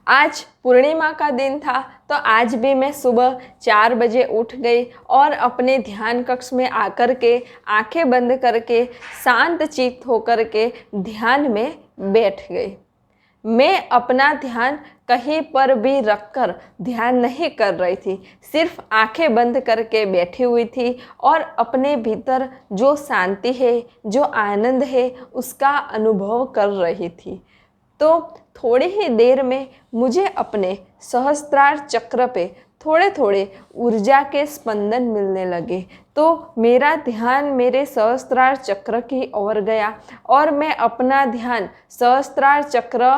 आज पूर्णिमा का दिन था, तो आज भी मैं सुबह 4 बजे उठ गई और अपने ध्यान कक्ष में आकर के आंखें बंद करके शांत चित्त होकर के ध्यान में बैठ गई। मैं अपना ध्यान कहीं पर भी रखकर ध्यान नहीं कर रही थी, सिर्फ आंखें बंद करके बैठी हुई थी और अपने भीतर जो शांति है, जो आनंद है, उसका अनुभव कर रही थी। तो थोड़ी ही देर में मुझे अपने सहस्त्रार चक्र पे थोड़े थोड़े ऊर्जा के स्पंदन मिलने लगे। तो मेरा ध्यान मेरे सहस्त्रार चक्र की ओर गया और मैं अपना ध्यान सहस्त्रार चक्र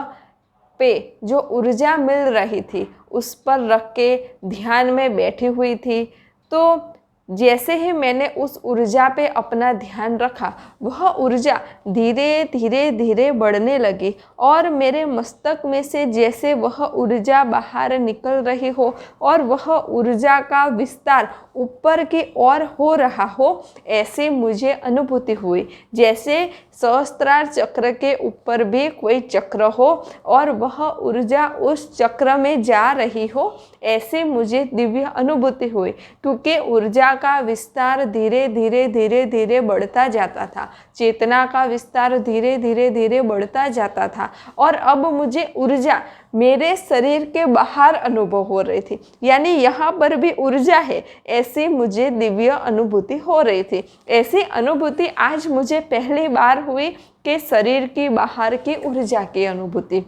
पे जो ऊर्जा मिल रही थी उस पर रख के ध्यान में बैठी हुई थी। तो जैसे ही मैंने उस ऊर्जा पे अपना ध्यान रखा, वह ऊर्जा धीरे धीरे धीरे बढ़ने लगी और मेरे मस्तक में से जैसे वह ऊर्जा बाहर निकल रही हो और वह ऊर्जा का विस्तार ऊपर की ओर हो रहा हो, ऐसी मुझे अनुभूति हुई। जैसे सहस्त्रार चक्र के ऊपर भी कोई चक्र हो और वह ऊर्जा उस चक्र में जा रही हो, ऐसे मुझे दिव्य अनुभूति हुई। क्योंकि ऊर्जा का विस्तार धीरे धीरे धीरे धीरे बढ़ता जाता था, चेतना का विस्तार धीरे धीरे धीरे बढ़ता जाता था और अब मुझे ऊर्जा मेरे शरीर के बाहर अनुभव हो रही थी, यानी यहाँ पर भी ऊर्जा है, ऐसी मुझे दिव्य अनुभूति हो रही थी। ऐसी अनुभूति आज मुझे पहली बार हुई कि शरीर की बाहर की ऊर्जा की अनुभूति।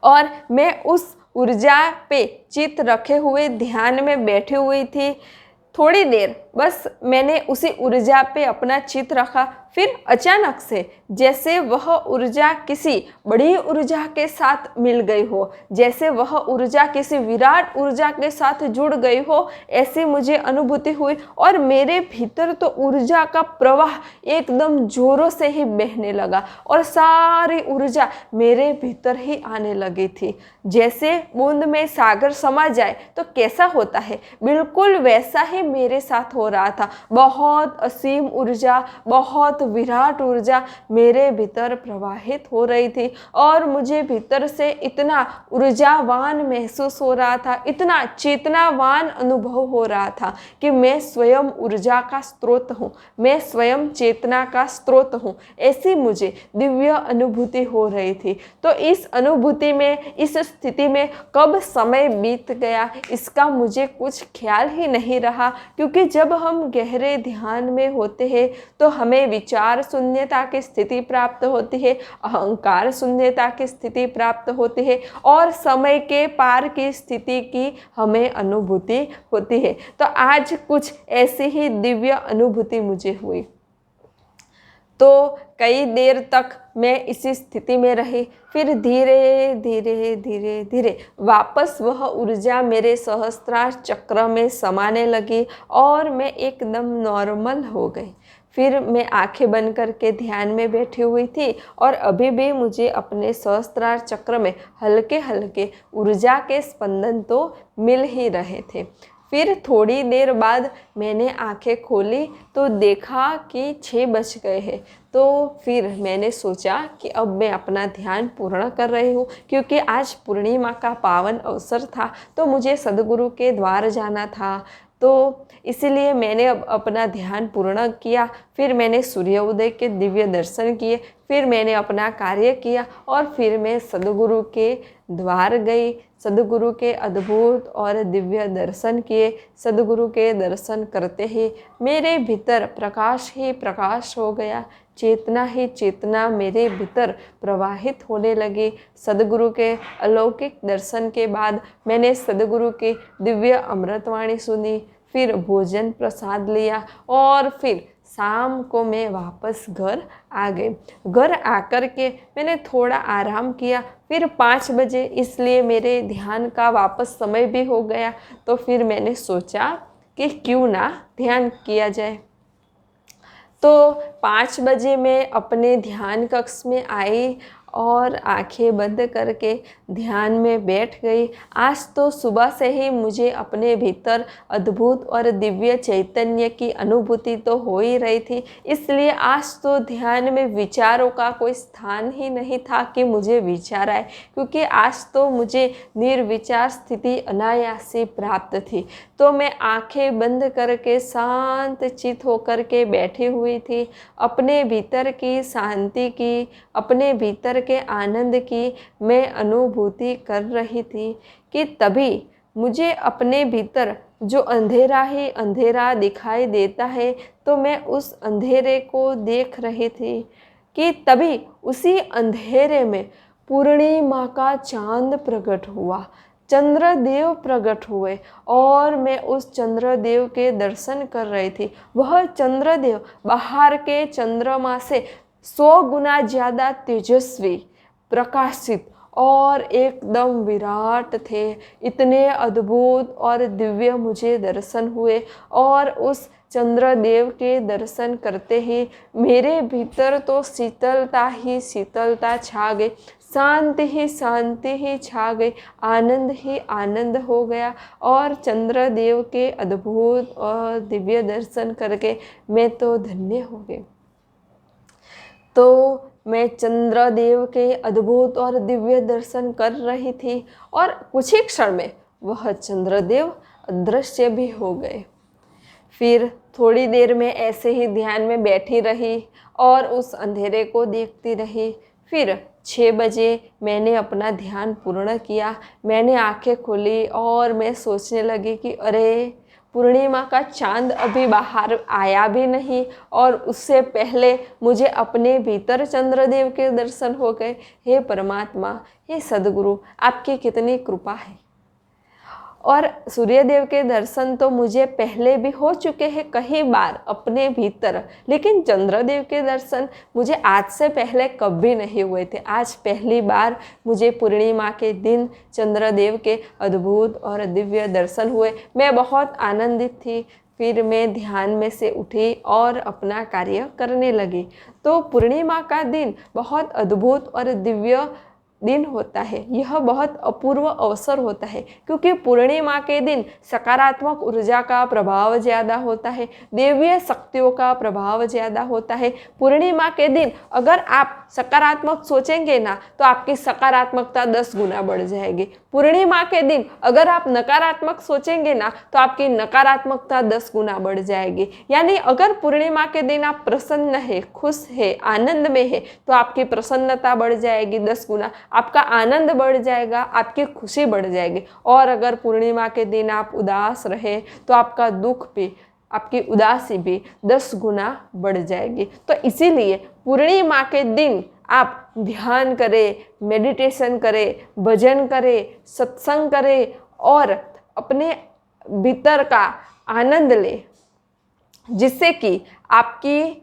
और मैं उस ऊर्जा पे चित्त रखे हुए ध्यान में बैठी हुई थी। थोड़ी देर बस मैंने उसी ऊर्जा पे अपना चित्त रखा, फिर अचानक से जैसे वह ऊर्जा किसी बड़ी ऊर्जा के साथ मिल गई हो, जैसे वह ऊर्जा किसी विराट ऊर्जा के साथ जुड़ गई हो, ऐसी मुझे अनुभूति हुई। और मेरे भीतर तो ऊर्जा का प्रवाह एकदम जोरों से ही बहने लगा और सारी ऊर्जा मेरे भीतर ही आने लगी थी। जैसे बूंद में सागर समा जाए तो कैसा होता है, बिल्कुल वैसा ही मेरे साथ हो रहा था। बहुत असीम ऊर्जा, बहुत विराट ऊर्जा मेरे भीतर प्रवाहित हो रही थी और मुझे भीतर से इतना ऊर्जावान महसूस हो रहा था, इतना चेतनावान अनुभव हो रहा था कि मैं स्वयं ऊर्जा का स्रोत हूँ, मैं स्वयं चेतना का स्रोत हूँ, ऐसी मुझे दिव्य अनुभूति हो रही थी। तो इस अनुभूति में, इस स्थिति में कब समय बीत गया इसका मुझे कुछ ख्याल ही नहीं रहा। क्योंकि जब हम गहरे ध्यान में होते हैं तो हमें विचार शून्यता की स्थिति प्राप्त होती है, अहंकार शून्यता की स्थिति प्राप्त होती है और समय के पार की स्थिति की हमें अनुभूति होती है। तो आज कुछ ऐसी ही दिव्य अनुभूति मुझे हुई। तो कई देर तक मैं इसी स्थिति में रही, फिर धीरे धीरे धीरे धीरे वापस वह ऊर्जा मेरे सहस्त्रार चक्र में समाने लगी और मैं एकदम नॉर्मल हो गई। फिर मैं आंखें बंद करके ध्यान में बैठी हुई थी और अभी भी मुझे अपने सहस्त्रार चक्र में हल्के हल्के ऊर्जा के स्पंदन तो मिल ही रहे थे। फिर थोड़ी देर बाद मैंने आंखें खोली तो देखा कि 6 बज गए हैं। तो फिर मैंने सोचा कि अब मैं अपना ध्यान पूर्ण कर रही हूँ, क्योंकि आज पूर्णिमा का पावन अवसर था, तो मुझे सद्गुरु के द्वार जाना था। तो इसीलिए मैंने अब अपना ध्यान पूर्ण किया। फिर मैंने सूर्योदय के दिव्य दर्शन किए, फिर मैंने अपना कार्य किया और फिर मैं सद्गुरु के द्वार गई, सद्गुरु के अद्भुत और दिव्य दर्शन किए। सद्गुरु के दर्शन करते ही मेरे भीतर प्रकाश ही प्रकाश हो गया, चेतना ही चेतना मेरे भीतर प्रवाहित होने लगी। सद्गुरु के अलौकिक दर्शन के बाद मैंने सद्गुरु की दिव्य अमृतवाणी सुनी, फिर भोजन प्रसाद लिया और फिर शाम को मैं वापस घर आ गई। घर आकर के मैंने थोड़ा आराम किया, फिर 5 बजे, इसलिए मेरे ध्यान का वापस समय भी हो गया। तो फिर मैंने सोचा कि क्यों ना ध्यान किया जाए। तो 5 बजे मैं अपने ध्यान कक्ष में आई और आंखें बंद करके ध्यान में बैठ गई। आज तो सुबह से ही मुझे अपने भीतर अद्भुत और दिव्य चैतन्य की अनुभूति तो हो ही रही थी, इसलिए आज तो ध्यान में विचारों का कोई स्थान ही नहीं था कि मुझे विचार आए, क्योंकि आज तो मुझे निर्विचार स्थिति अनायास ही प्राप्त थी। तो मैं आंखें बंद करके शांत चित होकर के बैठी हुई थी। अपने भीतर की शांति की, अपने भीतर के आनंद की मैं अनुभूति कर रही थी कि तभी मुझे अपने भीतर जो अंधेरा ही अंधेरा दिखाई देता है, तो मैं उस अंधेरे को देख रही थी कि तभी उसी अंधेरे में पूर्णिमा का चांद प्रकट हुआ, चंद्रदेव प्रकट हुए और मैं उस चंद्रदेव के दर्शन कर रही थी। वह चंद्रदेव बाहर के चंद्रमा से 100 गुना ज़्यादा तेजस्वी, प्रकाशित और एकदम विराट थे। इतने अद्भुत और दिव्य मुझे दर्शन हुए और उस चंद्रदेव के दर्शन करते ही मेरे भीतर तो शीतलता ही शीतलता छा गई, शांति ही छा गई, आनंद ही आनंद हो गया। और चंद्रदेव के अद्भुत और दिव्य दर्शन करके मैं तो धन्य हो गई। तो मैं चंद्रदेव के अद्भुत और दिव्य दर्शन कर रही थी और कुछ ही क्षण में वह चंद्रदेव अदृश्य भी हो गए। फिर थोड़ी देर में ऐसे ही ध्यान में बैठी रही और उस अंधेरे को देखती रही। फिर 6 बजे मैंने अपना ध्यान पूर्ण किया। मैंने आंखें खोली और मैं सोचने लगी कि अरे, पूर्णिमा का चांद अभी बाहर आया भी नहीं और उससे पहले मुझे अपने भीतर चंद्रदेव के दर्शन हो गए। हे परमात्मा, हे सद्गुरु, आपकी कितनी कृपा है। और सूर्यदेव के दर्शन तो मुझे पहले भी हो चुके हैं कई बार अपने भीतर, लेकिन चंद्रदेव के दर्शन मुझे आज से पहले कभी नहीं हुए थे। आज पहली बार मुझे पूर्णिमा के दिन चंद्रदेव के अद्भुत और दिव्य दर्शन हुए। मैं बहुत आनंदित थी। फिर मैं ध्यान में से उठी और अपना कार्य करने लगी। तो पूर्णिमा का दिन बहुत अद्भुत और दिव्य दिन होता है। यह बहुत अपूर्व अवसर होता है, क्योंकि पूर्णिमा के दिन सकारात्मक ऊर्जा का प्रभाव ज़्यादा होता है, देवीय शक्तियों का प्रभाव ज़्यादा होता है। पूर्णिमा के दिन अगर आप सकारात्मक सोचेंगे ना, तो आपकी सकारात्मकता 10 गुना बढ़ जाएगी। पूर्णिमा के दिन अगर आप नकारात्मक सोचेंगे ना, तो आपकी नकारात्मकता 10 गुना बढ़ जाएगी। यानी अगर पूर्णिमा के दिन आप प्रसन्न है, खुश है, आनंद में है, तो आपकी प्रसन्नता बढ़ जाएगी 10 गुना, आपका आनंद बढ़ जाएगा, आपकी खुशी बढ़ जाएगी। और अगर पूर्णिमा के दिन आप उदास रहे, तो आपका दुख भी, आपकी उदासी भी 10 गुना बढ़ जाएगी। तो इसीलिए पूर्णिमा के दिन आप ध्यान करें, मेडिटेशन करें, भजन करें, सत्संग करें और अपने भीतर का आनंद लें, जिससे कि आपकी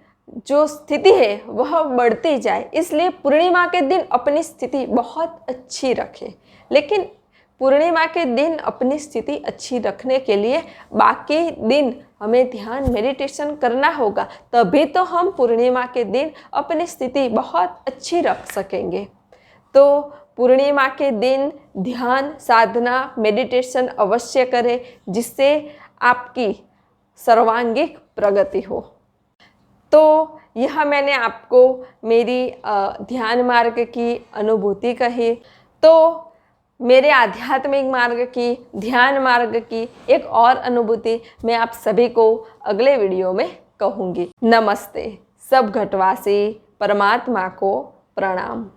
जो स्थिति है वह बढ़ती जाए। इसलिए पूर्णिमा के दिन अपनी स्थिति बहुत अच्छी रखें। लेकिन पूर्णिमा के दिन अपनी स्थिति अच्छी रखने के लिए बाकी दिन हमें ध्यान मेडिटेशन करना होगा, तभी तो हम पूर्णिमा के दिन अपनी स्थिति बहुत अच्छी रख सकेंगे। तो पूर्णिमा के दिन ध्यान, साधना, मेडिटेशन अवश्य करें, जिससे आपकी सर्वांगीण प्रगति हो। तो यह मैंने आपको मेरी ध्यान मार्ग की अनुभूति कही। तो मेरे आध्यात्मिक मार्ग की, ध्यान मार्ग की एक और अनुभूति मैं आप सभी को अगले वीडियो में कहूँगी। नमस्ते। सब घटवासी परमात्मा को प्रणाम।